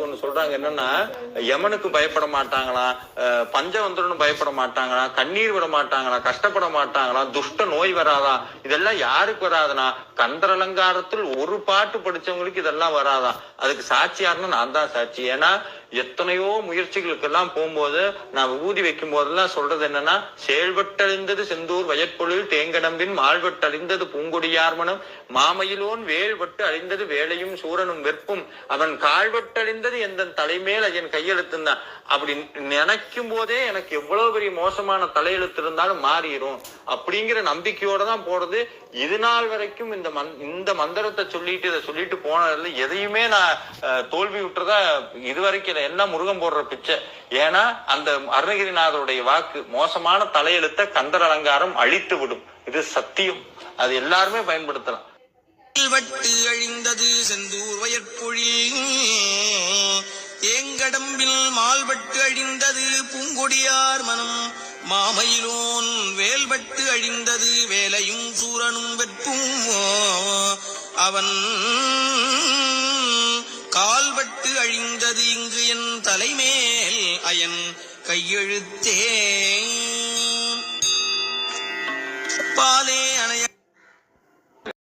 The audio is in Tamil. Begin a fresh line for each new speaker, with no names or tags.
ஒண்ணு சொல்றாங்க என்னன்னா, யமனுக்கு பயப்பட மாட்டாங்களா, பஞ்சவந்தரன்னு பயப்பட மாட்டாங்களா, கண்ணீர் விட மாட்டாங்களா, கஷ்டப்பட மாட்டாங்களா, துஷ்ட நோய் வராதா, இதெல்லாம் யாருக்கு வராதுனா கந்தர் அலங்காரத்தில் ஒரு பாட்டு படிச்சவங்களுக்கு இதெல்லாம் வராதா. அதுக்கு சாட்சி யாருன்னா நான் தான் சாட்சி. ஏன்னா எத்தனையோ முயற்சிகளுக்கு எல்லாம் போகும்போது நான் விபூதி வைக்கும் போதெல்லாம் சொல்றது என்னன்னா, செயல்பட்டழிந்தது செந்தூர் வயற்பொழில் தேங்கடம்பின் மால்வட்டழிந்தது பூங்கொடியார்மனம் மாமையிலோன் வேல்பட்டு அழிந்தது வேலையும் சூரனும் வெற்பும் அவன் கால்வட்டழிந்தது எந்த தலைமேல் என் கையெழுத்துந்தான். அப்படி நினைக்கும் போதே எனக்கு எவ்வளவு பெரிய மோசமான தலையெழுத்து இருந்தாலும் மாறிடும் அப்படிங்கிற நம்பிக்கையோட தான் போறது. இது நாள் வரைக்கும் இந்த மந்திரத்தை சொல்லிட்டு இதை சொல்லிட்டு போனதுல எதையுமே நான் தோல்வி விட்டுறதா இது வரைக்கும் என்ன முருகன் போடுற பிச்சை. ஏன்னா அந்த அருணகிரிநாதருடைய வாக்கு மோசமான தலையெழுத்த கந்தர் அலங்காரம் அழித்து விடும். இது சத்தியம். அது எல்லாருமே பயன்படுத்தலாம்.
வட்டு அழிந்தது செந்தூர் வயற்பொழில் தேங்கடம்பில் மால்வட்டு அழிந்தது பூங்கொடியார் மனம் மாமையிலோன் வேல்வட்டு அழிந்தது வேலையும் சூரனும் வெற்பும் அவன் கால்வட்டு அழிந்தது இங்கு என் தலைமேல் அயன் கையெழுத்தே பாலே அணைய